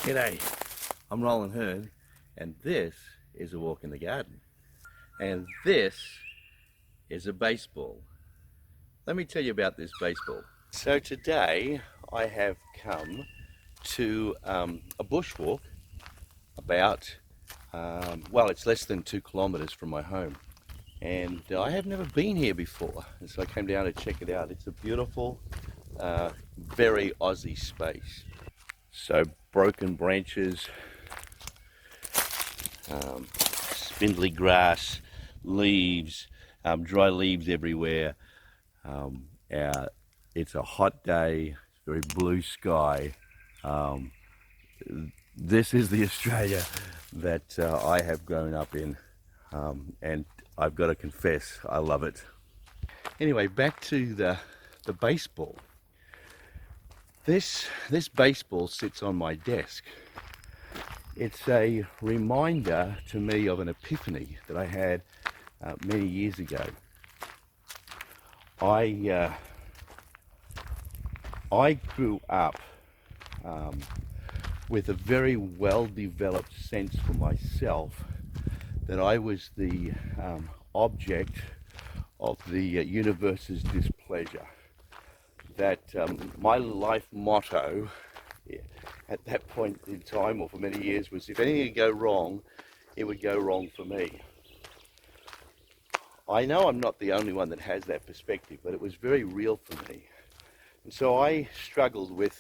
G'day, I'm Roland Hearn, and this is a walk in the garden. And this is a baseball. Let me tell you about this baseball. So today I have come to a bushwalk about, well, it's less than 2 kilometers from my home. And I have never been here before, and so I came down to check it out. It's a beautiful, very Aussie space. So broken branches, spindly grass, leaves, dry leaves everywhere. It's a hot day, very blue sky. This is the Australia that I have grown up in, and I've got to confess, I love it. Anyway, back to the baseball. This baseball sits on my desk. It's a reminder to me of an epiphany that I had many years ago. I grew up with a very well-developed sense for myself that I was the object of the universe's displeasure. That my life motto at that point in time, or for many years, was if anything could go wrong, it would go wrong for me. I know I'm not the only one that has that perspective, but it was very real for me. And so I struggled with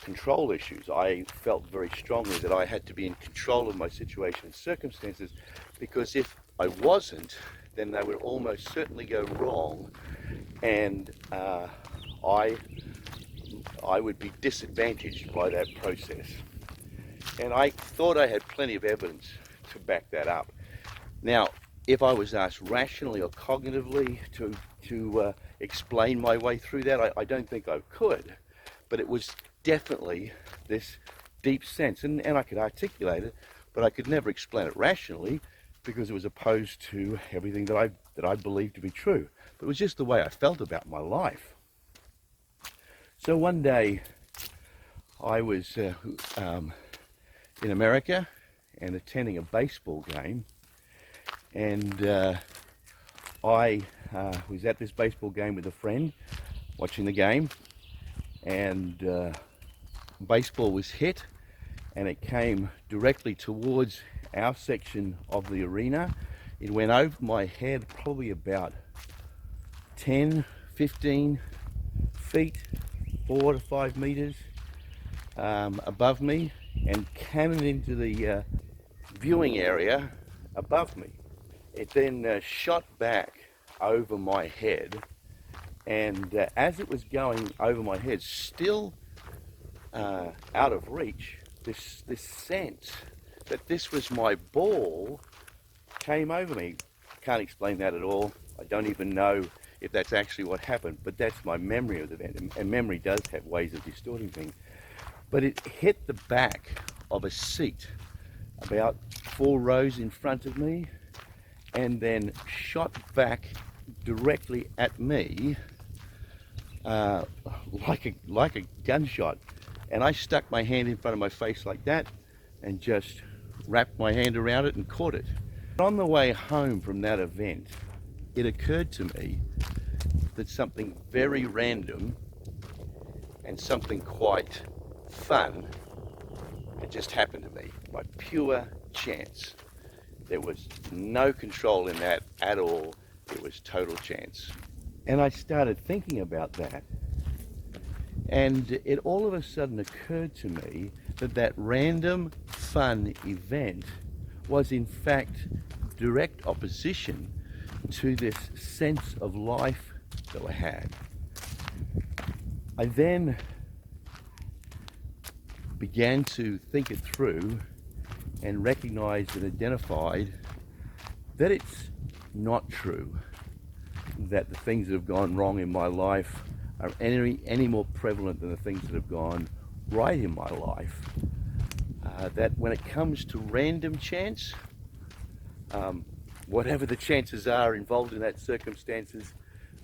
control issues. I felt very strongly that I had to be in control of my situation and circumstances, because if I wasn't, then they would almost certainly go wrong, and I would be disadvantaged by that process. And I thought I had plenty of evidence to back that up. Now, if I was asked rationally or cognitively to explain my way through that, I don't think I could. But it was definitely this deep sense, and I could articulate it, but I could never explain it rationally, because it was opposed to everything that I believed to be true. But it was just the way I felt about my life. So one day I was in America and attending a baseball game, and I was at this baseball game with a friend watching the game, and baseball was hit, and it came directly towards our section of the arena. It went over my head probably about 10, 15 feet, 4 to 5 meters above me, and cannoned into the viewing area above me. It then shot back over my head, and as it was going over my head, still out of reach, this sense that this was my ball came over me. Can't explain that at all. I don't even know if that's actually what happened, but that's my memory of the event, and memory does have ways of distorting things. But it hit the back of a seat about 4 rows in front of me, and then shot back directly at me like a gunshot. And I stuck my hand in front of my face like that and just wrapped my hand around it and caught it. On the way home from that event, it occurred to me that something very random and something quite fun had just happened to me by pure chance. There was no control in that at all. It was total chance. And I started thinking about that, and it all of a sudden occurred to me that that random fun event was in fact direct opposition to this sense of life that I had. I then began to think it through and recognized and identified that it's not true, that the things that have gone wrong in my life are any more prevalent than the things that have gone right in my life. That when it comes to random chance, whatever the chances are involved in that circumstances,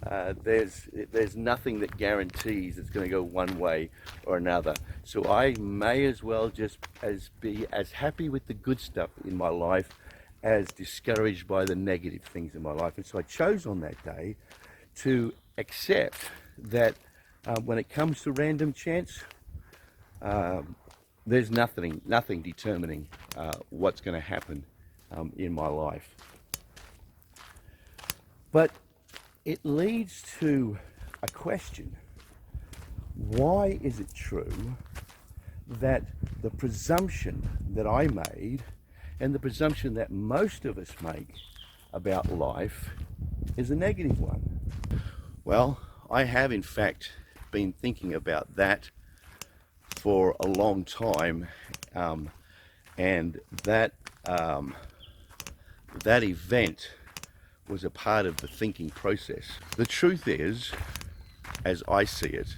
There's nothing that guarantees it's going to go one way or another. So I may as well just be as happy with the good stuff in my life as discouraged by the negative things in my life. And so I chose on that day to accept that when it comes to random chance, there's nothing determining what's going to happen in my life. But it leads to a question. Why is it true that the presumption that I made and the presumption that most of us make about life is a negative one? Well, I have in fact been thinking about that for a long time, and that event was a part of the thinking process. The truth is, as I see it,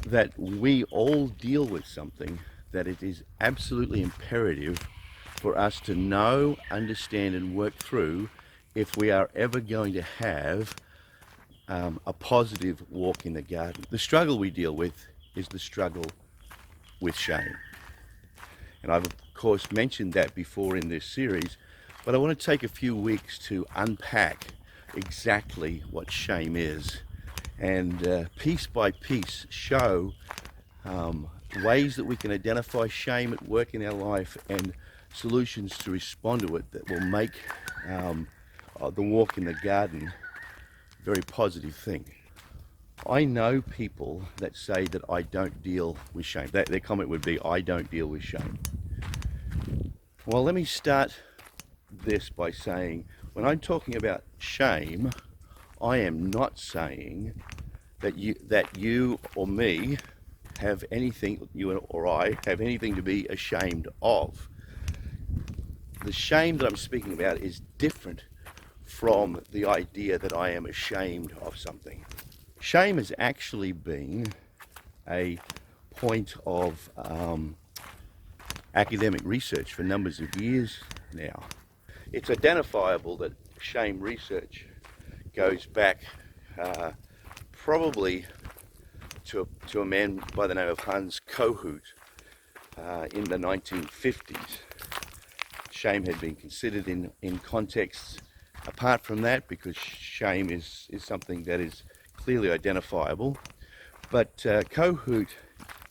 that we all deal with something that it is absolutely imperative for us to know, understand, and work through if we are ever going to have a positive walk in the garden. The struggle we deal with is the struggle with shame. And I've of course mentioned that before in this series, but I want to take a few weeks to unpack exactly what shame is and piece by piece show ways that we can identify shame at work in our life and solutions to respond to it that will make the walk in the garden a very positive thing. I know people that say that I don't deal with shame. Their comment would be, I don't deal with shame. Well, let me start this by saying, when I'm talking about shame, I am not saying that you or me have anything, you or I have anything to be ashamed of. The shame that I'm speaking about is different from the idea that I am ashamed of something. Shame has actually been a point of academic research for numbers of years now. It's identifiable that shame research goes back probably to a man by the name of Hans Kohut in the 1950s. Shame had been considered in contexts apart from that, because shame is something that is clearly identifiable. But Kohut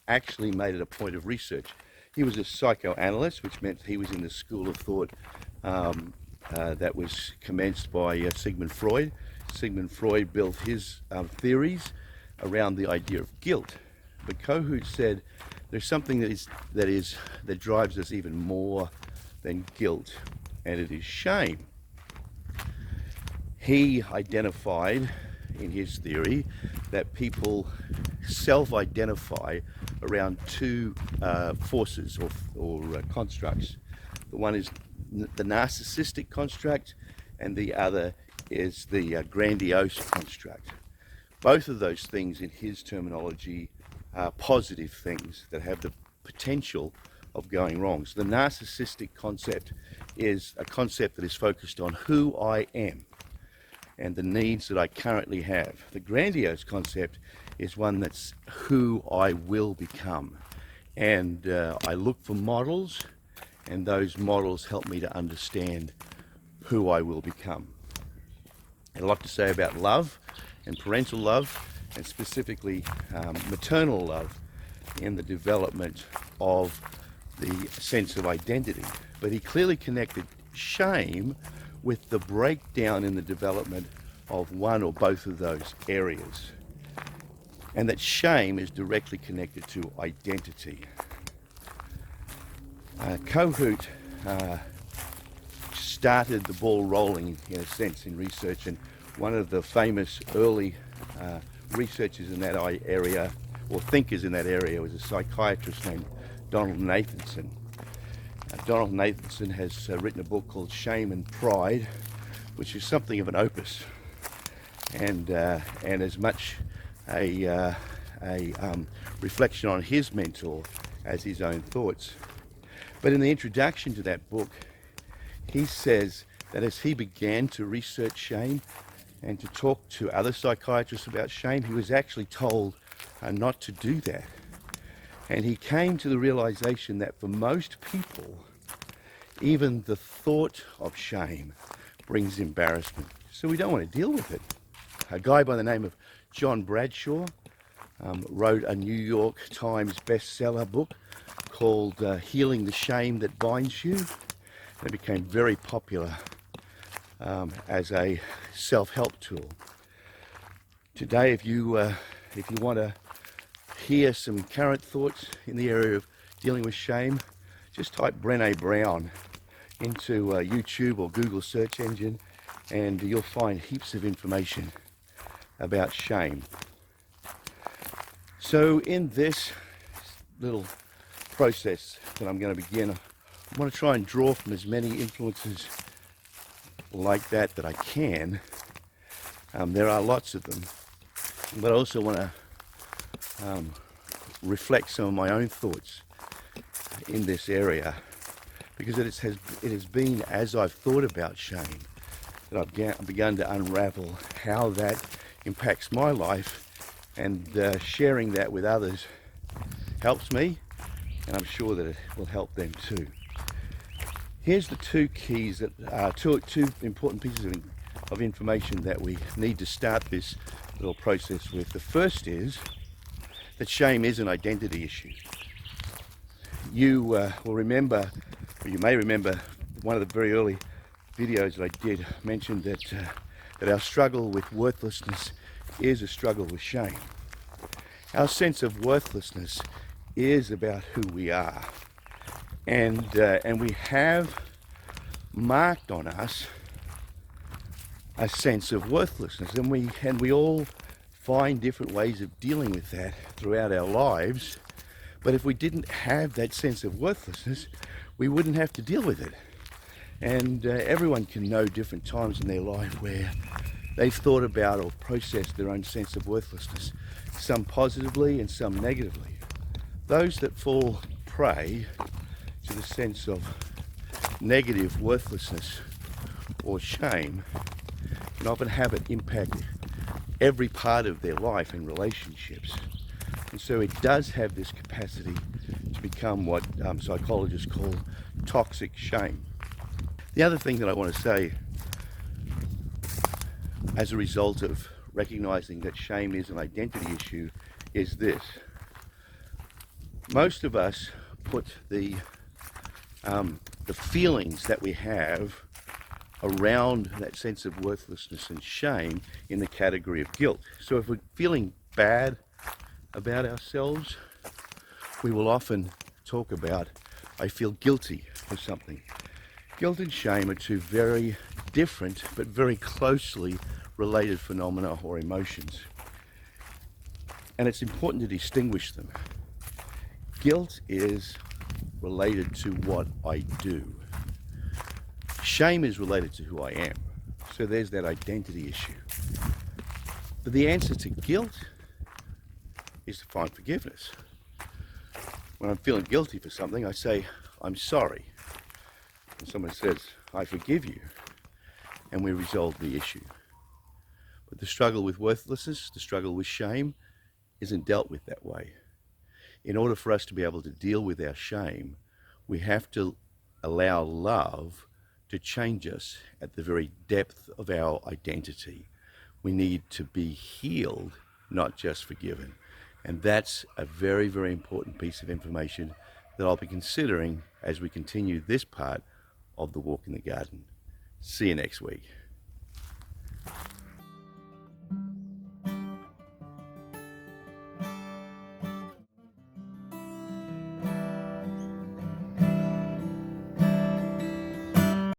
actually made it a point of research. He was a psychoanalyst, which meant he was in the school of thought that was commenced by Sigmund Freud. Sigmund Freud built his theories around the idea of guilt. But Kohut said there's something that drives us even more than guilt, and it is shame. He identified in his theory that people self-identify around two forces or constructs. The one is the narcissistic construct, and the other is the grandiose construct. Both of those things, in his terminology, are positive things that have the potential of going wrong. So the narcissistic concept is a concept that is focused on who I am and the needs that I currently have. The grandiose concept is one that's who I will become. And I look for models, and those models help me to understand who I will become. I have a lot to say about love and parental love, and specifically maternal love in the development of the sense of identity. But he clearly connected shame with the breakdown in the development of one or both of those areas, and that shame is directly connected to identity. Kohut started the ball rolling, in a sense, in research, and one of the famous early researchers in that area, or thinkers in that area, was a psychiatrist named Donald Nathanson. Donald Nathanson has written a book called Shame and Pride, which is something of an opus, and as much a reflection on his mentor as his own thoughts. But in the introduction to that book, he says that as he began to research shame and to talk to other psychiatrists about shame, he was actually told not to do that. And he came to the realization that for most people, even the thought of shame brings embarrassment. So we don't want to deal with it. A guy by the name of John Bradshaw wrote a New York Times bestseller book called Healing the Shame That Binds You. It became very popular as a self-help tool. Today, if you want to hear some current thoughts in the area of dealing with shame, just type Brené Brown into YouTube or Google search engine, and you'll find heaps of information about shame. So in this little process that I'm going to begin, I want to try and draw from as many influences like that I can. There are lots of them, but I also want to reflect some of my own thoughts in this area, because it has been as I've thought about shame that I've begun to unravel how that impacts my life, and sharing that with others helps me, and I'm sure that it will help them too. Here's the two keys that are two important pieces of information that we need to start this little process with. The first is that shame is an identity issue. You will remember, or you may remember, one of the very early videos that I did mentioned that our struggle with worthlessness is a struggle with shame. Our sense of worthlessness is about who we are, and we have marked on us a sense of worthlessness, and we all find different ways of dealing with that throughout our lives. But if we didn't have that sense of worthlessness, we wouldn't have to deal with it. And everyone can know different times in their life where they've thought about or processed their own sense of worthlessness, some positively and some negatively. Those that fall prey to the sense of negative worthlessness or shame can often have it impact every part of their life and relationships. And so it does have this capacity to become what psychologists call toxic shame. The other thing that I want to say, as a result of recognizing that shame is an identity issue, is this. Most of us put the feelings that we have around that sense of worthlessness and shame in the category of guilt. So if we're feeling bad about ourselves, we will often talk about, I feel guilty for something. Guilt and shame are two very different but very closely related phenomena or emotions. And it's important to distinguish them. Guilt is related to what I do. Shame is related to who I am. So there's that identity issue. But the answer to guilt is to find forgiveness. When I'm feeling guilty for something, I say, I'm sorry. And someone says, I forgive you. And we resolve the issue. But the struggle with worthlessness, the struggle with shame, isn't dealt with that way. In order for us to be able to deal with our shame, we have to allow love to change us at the very depth of our identity. We need to be healed, not just forgiven. And that's a very, very important piece of information that I'll be considering as we continue this part of the walk in the garden. See you next week.